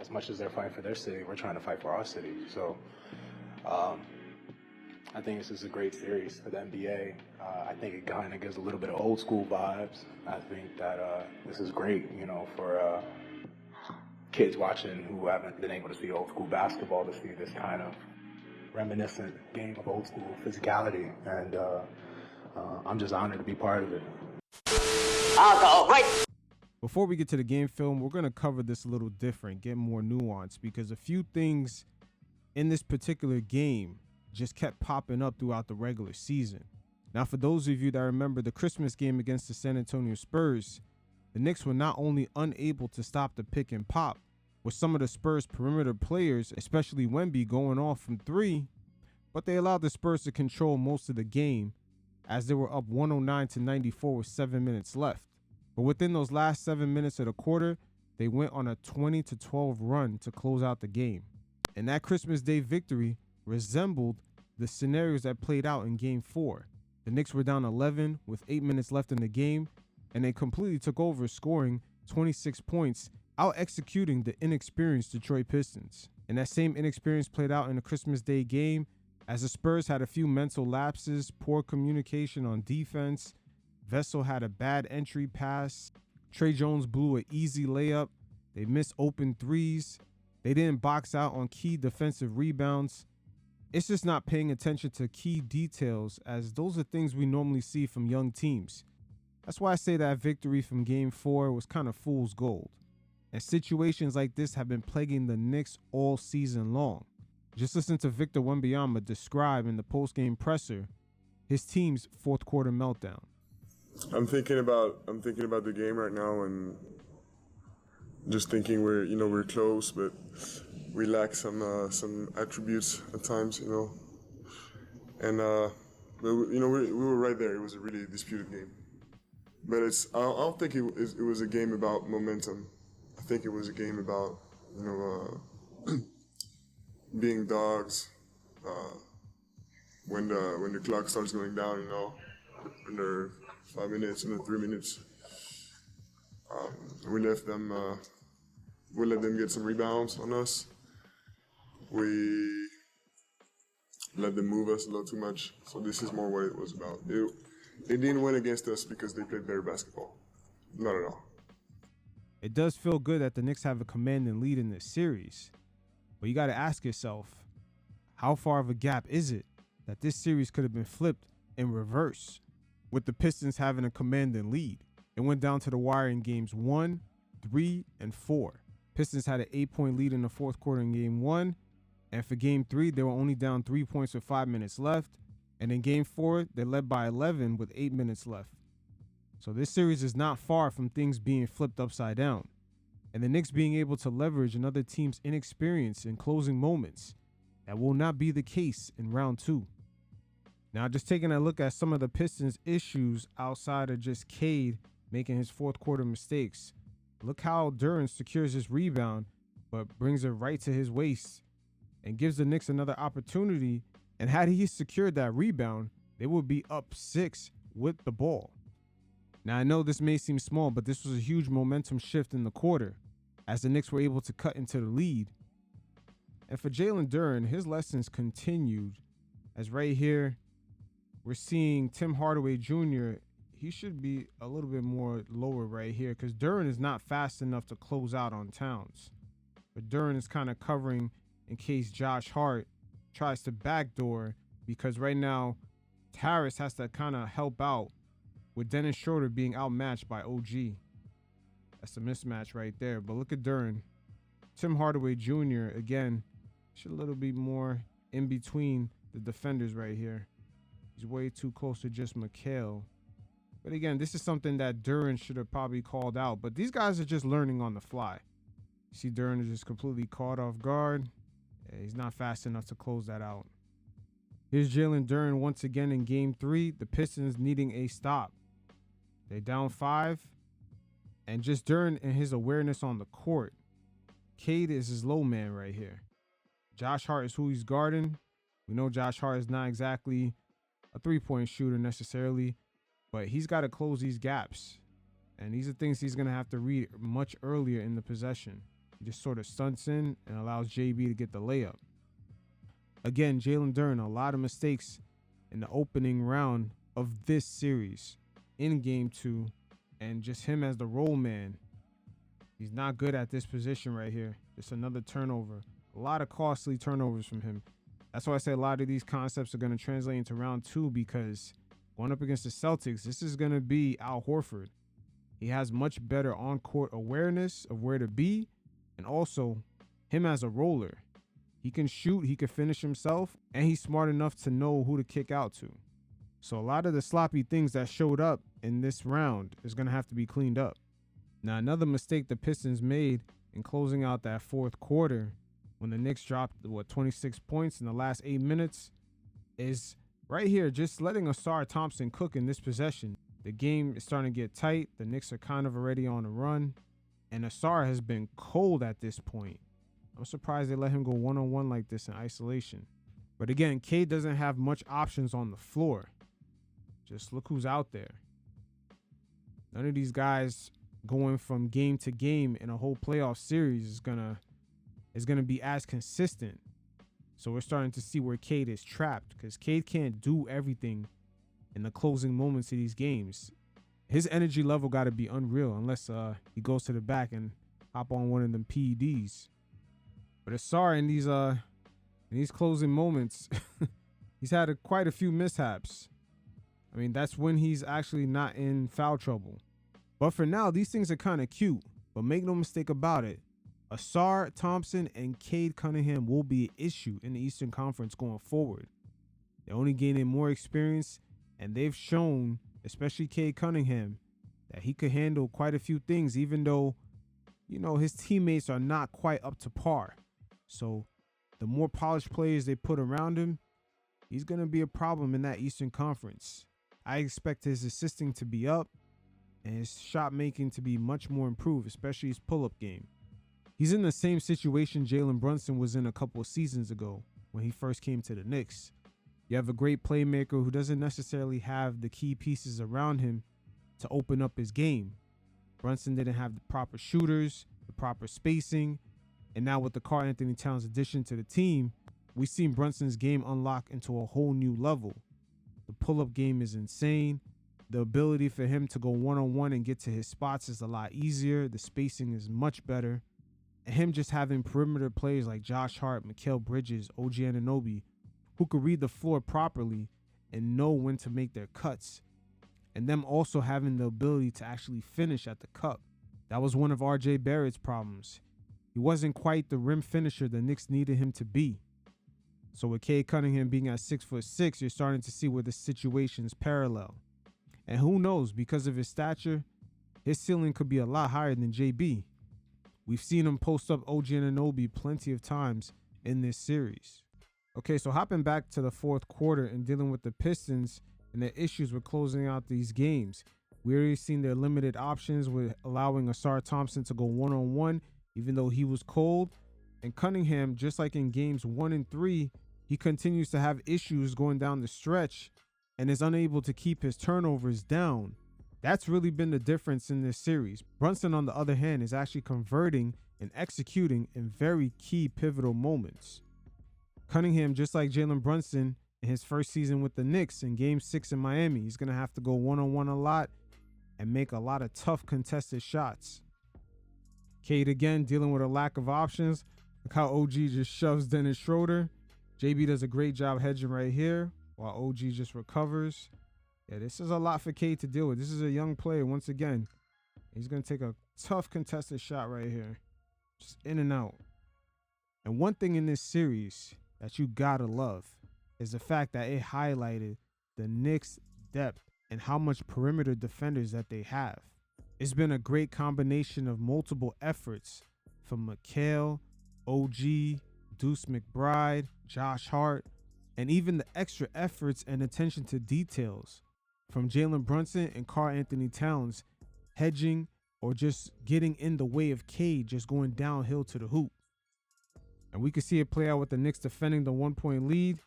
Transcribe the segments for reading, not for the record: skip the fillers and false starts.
as much as they're fighting for their city, we're trying to fight for our city. So I think this is a great series for the NBA. I think it kind of gives a little bit of old school vibes. I think that this is great, for kids watching who haven't been able to see old school basketball, to see this kind of reminiscent game of old school physicality. And I'm just honored to be part of it. Alcohol, right? Before we get to the game film, we're going to cover this a little different, get more nuance, because a few things in this particular game just kept popping up throughout the regular season. Now, for those of you that remember the Christmas game against the San Antonio Spurs, the Knicks were not only unable to stop the pick and pop, with some of the Spurs perimeter players, especially Wemby, going off from three, but they allowed the Spurs to control most of the game as they were up 109-94 with 7 minutes left. But within those last 7 minutes of the quarter, they went on a 20-12 run to close out the game. And that Christmas Day victory resembled the scenarios that played out in Game 4. The Knicks were down 11 with 8 minutes left in the game, and they completely took over, scoring 26 points, out-executing the inexperienced Detroit Pistons. And that same inexperience played out in the Christmas Day game, as the Spurs had a few mental lapses, poor communication on defense. Vessel had a bad entry pass. Trey Jones blew an easy layup. They missed open threes. They didn't box out on key defensive rebounds. It's just not paying attention to key details, as those are things we normally see from young teams. That's why I say that victory from Game 4 was kind of fool's gold. And situations like this have been plaguing the Knicks all season long. Just listen to Victor Wembanyama describe in the post-game presser his team's fourth quarter meltdown. I'm thinking about the game right now, and just thinking we're close, but we lack some attributes at times, and but we were right there. It was a really disputed game, but I don't think it was a game about momentum. I think it was a game about being dogs when the clock starts going down, under 5 minutes and 3 minutes. We let them get some rebounds on us. We let them move us a little too much. So this is more what it was about. They didn't win against us because they played better basketball. Not at all. It does feel good that the Knicks have a commanding lead in this series, but you got to ask yourself, how far of a gap is it that this series could have been flipped in reverse? With the Pistons having a commanding lead, it went down to the wire in games 1, 3, and 4. Pistons had an 8-point lead in the fourth quarter in game 1, and for game 3, they were only down 3 points with 5 minutes left, and in game 4, they led by 11 with 8 minutes left. So this series is not far from things being flipped upside down, and the Knicks being able to leverage another team's inexperience in closing moments. That will not be the case in round 2. Now, just taking a look at some of the Pistons' issues outside of just Cade making his fourth quarter mistakes. Look how Duren secures his rebound, but brings it right to his waist and gives the Knicks another opportunity. And had he secured that rebound, they would be up 6 with the ball. Now, I know this may seem small, but this was a huge momentum shift in the quarter as the Knicks were able to cut into the lead. And for Jalen Duren, his lessons continued, as right here, we're seeing Tim Hardaway Jr., he should be a little bit more lower right here because Duren is not fast enough to close out on Towns. But Duren is kind of covering in case Josh Hart tries to backdoor, because right now Harris has to kind of help out with Dennis Schroeder being outmatched by OG. That's a mismatch right there. But look at Duren. Tim Hardaway Jr., again, should a little bit more in between the defenders right here. He's way too close to just Mikal. But again, this is something that Duren should have probably called out. But these guys are just learning on the fly. You see Duren is just completely caught off guard. Yeah, he's not fast enough to close that out. Here's Jalen Duren once again in game 3. The Pistons needing a stop. They down 5. And just Duren and his awareness on the court. Cade is his low man right here. Josh Hart is who he's guarding. We know Josh Hart is not exactly a three-point shooter necessarily, but he's got to close these gaps. And these are things he's going to have to read much earlier in the possession. He just sort of stunts in and allows JB to get the layup. Again, Jalen Duren, a lot of mistakes in the opening round of this series in game 2, and just him as the roll man. He's not good at this position right here. Just another turnover. A lot of costly turnovers from him. That's why I say a lot of these concepts are going to translate into round 2, because going up against the Celtics, this is going to be Al Horford. He has much better on-court awareness of where to be, and also him as a roller. He can shoot, he can finish himself, and he's smart enough to know who to kick out to. So a lot of the sloppy things that showed up in this round is going to have to be cleaned up. Now, another mistake the Pistons made in closing out that fourth quarter, when the Knicks dropped, 26 points in the last 8 minutes, is right here, just letting Ausar Thompson cook in this possession. The game is starting to get tight. The Knicks are kind of already on a run, and Ausar has been cold at this point. I'm surprised they let him go one-on-one like this in isolation. But again, Cade doesn't have much options on the floor. Just look who's out there. None of these guys going from game to game in a whole playoff series is gonna be as consistent. So we're starting to see where Cade is trapped, because Cade can't do everything in the closing moments of these games. His energy level got to be unreal unless he goes to the back and hop on one of them PEDs. But Ausar in these closing moments, he's had quite a few mishaps. I mean, that's when he's actually not in foul trouble. But for now, these things are kind of cute. But make no mistake about it, Ausar Thompson and Cade Cunningham will be an issue in the Eastern Conference going forward. They're only gaining more experience, and they've shown, especially Cade Cunningham, that he could handle quite a few things, even though, his teammates are not quite up to par. So the more polished players they put around him, he's going to be a problem in that Eastern Conference. I expect his assisting to be up and his shot making to be much more improved, especially his pull-up game. He's in the same situation Jalen Brunson was in a couple of seasons ago when he first came to the Knicks. You have a great playmaker who doesn't necessarily have the key pieces around him to open up his game. Brunson didn't have the proper shooters, the proper spacing, and now with the Karl Anthony Towns addition to the team, we've seen Brunson's game unlock into a whole new level. The pull-up game is insane. The ability for him to go one-on-one and get to his spots is a lot easier. The spacing is much better. And him just having perimeter players like Josh Hart, Mikal Bridges, OG Anunoby, who could read the floor properly and know when to make their cuts. And them also having the ability to actually finish at the cup. That was one of RJ Barrett's problems. He wasn't quite the rim finisher the Knicks needed him to be. So with Cade Cunningham being at 6'6", you're starting to see where the situation's parallel. And who knows, because of his stature, his ceiling could be a lot higher than JB. We've seen him post up OG Anunoby plenty of times in this series. Okay, so hopping back to the fourth quarter and dealing with the Pistons and their issues with closing out these games. We already seen their limited options with allowing Ausar Thompson to go one-on-one, even though he was cold. And Cunningham, just like in games 1 and 3, he continues to have issues going down the stretch and is unable to keep his turnovers down. That's really been the difference in this series. Brunson, on the other hand, is actually converting and executing in very key pivotal moments. Cunningham, just like Jalen Brunson in his first season with the Knicks in Game 6 in Miami, he's going to have to go one-on-one a lot and make a lot of tough contested shots. Cade again dealing with a lack of options. Look how OG just shoves Dennis Schroeder. JB does a great job hedging right here while OG just recovers. Yeah, this is a lot for Cade to deal with. This is a young player once again. He's going to take a tough contested shot right here. Just in and out. And one thing in this series that you gotta love is the fact that it highlighted the Knicks' depth and how much perimeter defenders that they have. It's been a great combination of multiple efforts from Mikal, OG, Deuce McBride, Josh Hart, and even the extra efforts and attention to details from Jalen Brunson and Karl Anthony Towns hedging or just getting in the way of Cade just going downhill to the hoop. And we can see it play out with the Knicks defending the 1-point lead.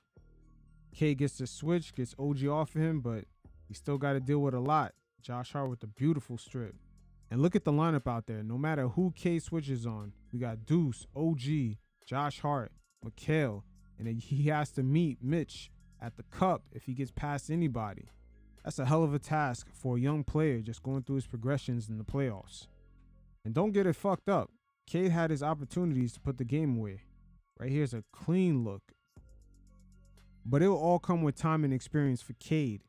Cade gets the switch, gets OG off of him, but he still got to deal with a lot. Josh Hart with a beautiful strip. And look at the lineup out there. No matter who Cade switches on, we got Deuce, OG, Josh Hart, Mikal, and then he has to meet Mitch at the cup if he gets past anybody. That's a hell of a task for a young player just going through his progressions in the playoffs. And don't get it fucked up. Cade had his opportunities to put the game away. Right here's a clean look. But it will all come with time and experience for Cade.